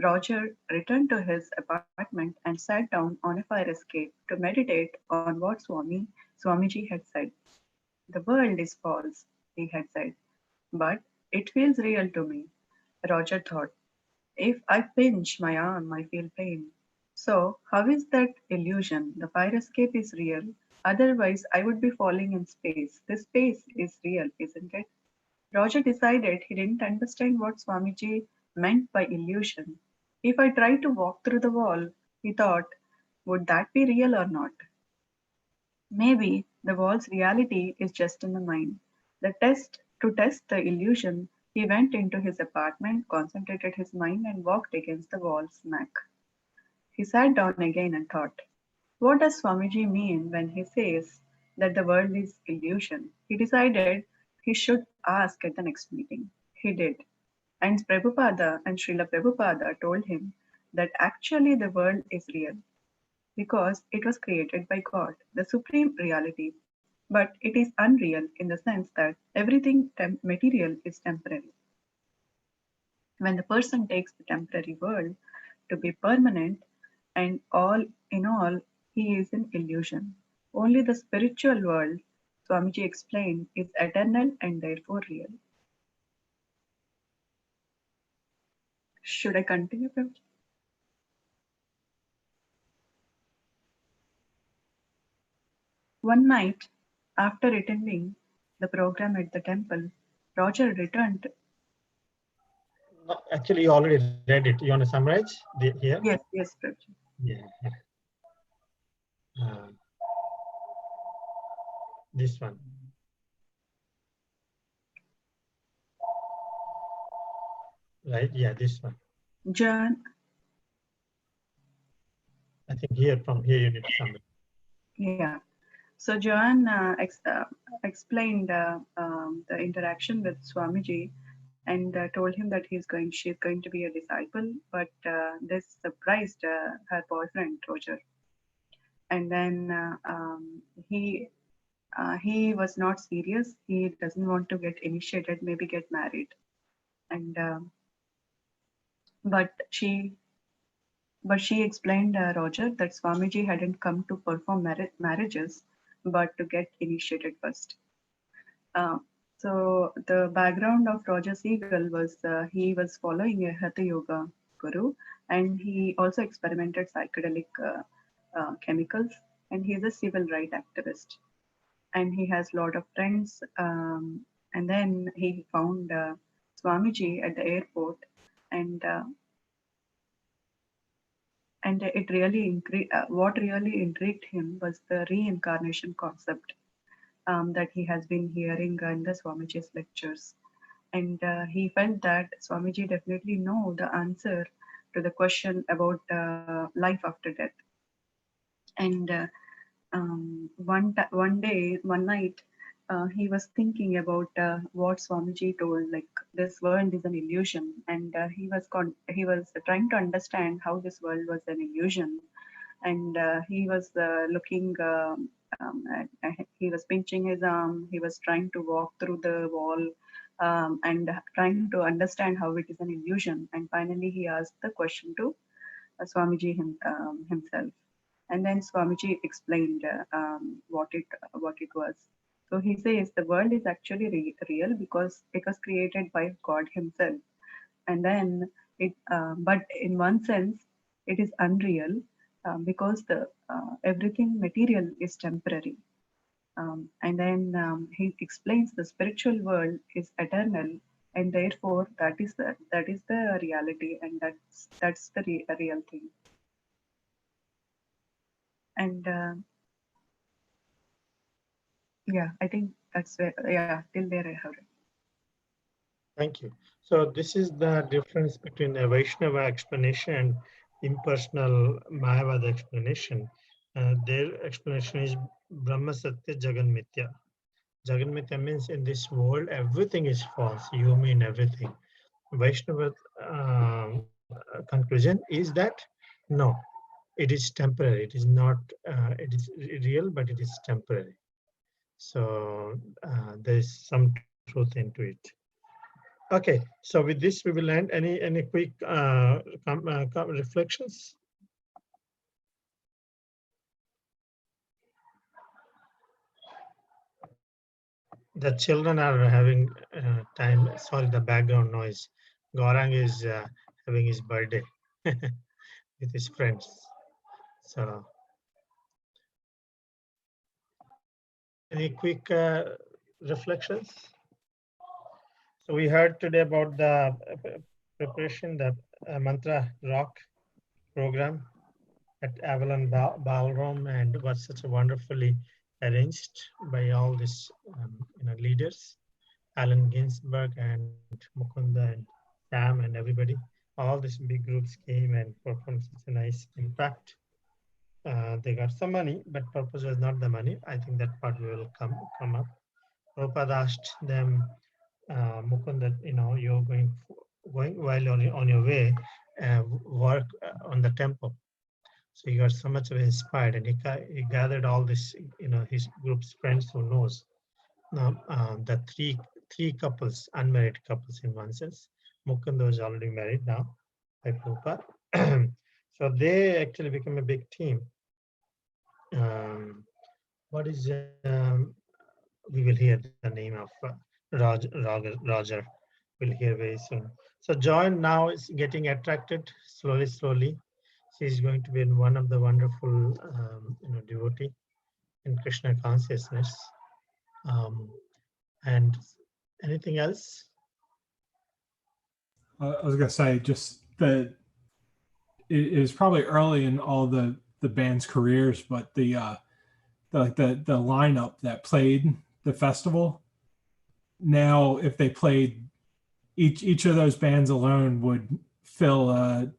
Roger returned to his apartment and sat down on a fire escape to meditate on what Swamiji had said. The world is false, he had said, but it feels real to me. Roger thought, if I pinch my arm, I feel pain. So, how is that illusion? The fire escape is real. Otherwise, I would be falling in space. This space is real, isn't it? Roger decided he didn't understand what Swamiji meant by illusion. If I tried to walk through the wall, he thought, would that be real or not? Maybe the wall's reality is just in the mind. To test the illusion, he went into his apartment, concentrated his mind, and walked against the wall's neck. He sat down again and thought, what does Swamiji mean when he says that the world is illusion? He decided he should ask at the next meeting. He did. And Prabhupada and Srila Prabhupada told him that actually the world is real because it was created by God, the supreme reality. But it is unreal in the sense that everything material is temporary. When the person takes the temporary world to be permanent and all in all, he is an illusion. Only the spiritual world, Swamiji explained, is eternal and therefore real. Should I continue, Prabhuji? One night, after attending the program at the temple, Roger returned. No, actually, you already read it. You want to summarize here? Yes, Prabhuji. Yeah. This one. Right? Yeah, this one. John, I think from here you need to summarize. yeah. So Joanne explained the interaction with Swamiji and told him that she's going to be a disciple, but this surprised her boyfriend Roger. And then he was not serious. He doesn't want to get initiated, maybe get married. And but she explained Roger that Swamiji hadn't come to perform marriages, but to get initiated first. So the background of Roger Siegel was he was following a Hatha Yoga guru, and he also experimented psychedelic chemicals, and he is a civil rights activist, and he has a lot of friends. And then he found Swamiji at the airport, and it really what really intrigued him was the reincarnation concept that he has been hearing in the Swamiji's lectures. And he felt that Swamiji definitely know the answer to the question about life after death. And one night, he was thinking about what Swamiji told, like this world is an illusion, and he was trying to understand how this world was an illusion, and he was looking. He was pinching his arm. He was trying to walk through the wall and trying to understand how it is an illusion. And finally, he asked the question to Swamiji himself. And then Swamiji explained what it was. So he says the world is actually real because it was created by God Himself. And then but in one sense, it is unreal because the everything material is temporary. And then he explains the spiritual world is eternal, and therefore that is the reality, and that's the real thing. And yeah, I think that's where, yeah, till there I have it. Thank you. So this is the difference between a Vaishnava explanation and impersonal Mayavada explanation. Their explanation is Brahma Satya Jagan Mithya. Jagan Mithya means in this world everything is false. You mean everything. Vaishnava conclusion is that no, it is temporary. It is not. It is real, but it is temporary. So there is some truth into it. Okay, so with this we will end. Any quick reflections? The children are having time. Sorry, the background noise. Gaurang is having his birthday with his friends. So, any quick reflections? So we heard today about the preparation, the mantra rock program at Avalon Ballroom, and was such a wonderfully arranged by all these leaders, Allen Ginsberg and Mukunda and Sam and everybody. All these big groups came and performed such a nice impact. They got some money, but purpose was not the money. I think that part will come up. Prabhupada asked them, Mukunda, you're going while you're on your way, work on the temple. So he got so much of inspired, and he gathered all this, his group's friends who knows. Now, the three couples, unmarried couples in one sense. Mukunda is already married now by Prabhupada. So they actually become a big team. What is, we will hear the name of Roger. We'll hear very soon. So Joy now is getting attracted slowly. She's going to be one of the wonderful, devotee in Krishna consciousness. And anything else? I was gonna say just that it is probably early in all the band's careers, but the lineup that played the festival, now if they played each of those bands alone would fill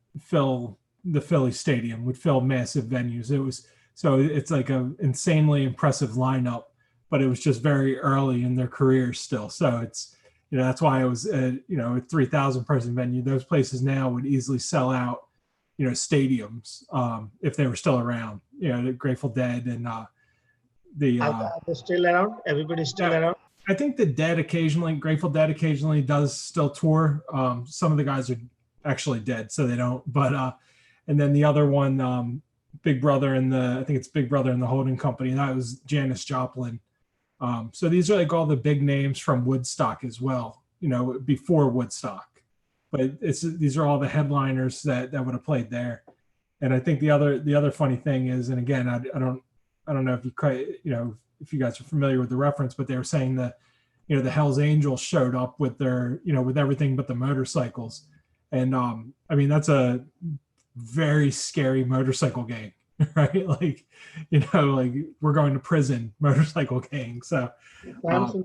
the Philly stadium, would fill massive venues. It's like an insanely impressive lineup, but it was just very early in their careers still. So it's, that's why it was a 3,000 person venue. Those places now would easily sell out, stadiums if they were still around. The Grateful Dead and are they still around? Everybody's still around? I think the Dead occasionally, Grateful Dead occasionally does still tour. Some of the guys are actually dead, so they don't. But and then the other one, Big Brother and I think it's Big Brother and the Holding Company. That was Janis Joplin. So these are like all the big names from Woodstock as well, you know, before Woodstock. But these are all the headliners that would have played there. And I think the other funny thing is, and again, I don't know if if you guys are familiar with the reference, but they were saying that, you know, the Hells Angels showed up with their, you know, with everything but the motorcycles. And I mean, that's a very scary motorcycle gang, right? Like, you know, like we're going to prison motorcycle gang. So Samson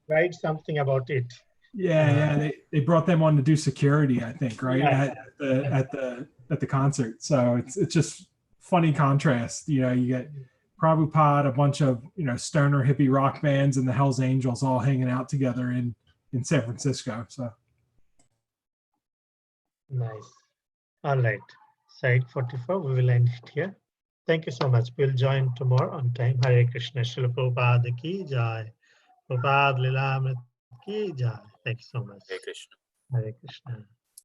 write something about it. yeah, they brought them on to do security, I think, right? Yeah. At the concert. So it's just funny contrast. You know, you get Prabhupada, a bunch of, you know, stoner hippie rock bands, and the Hells Angels all hanging out together in San Francisco. So Nice. All right. Side 44, we will end it here. Thank you so much. We'll join tomorrow on time. Hare Krishna. Srila Prabhupada ki jai. Prabhupada Lila Amrit ki jai. Thank you so much. Hare Krishna. Hare Krishna.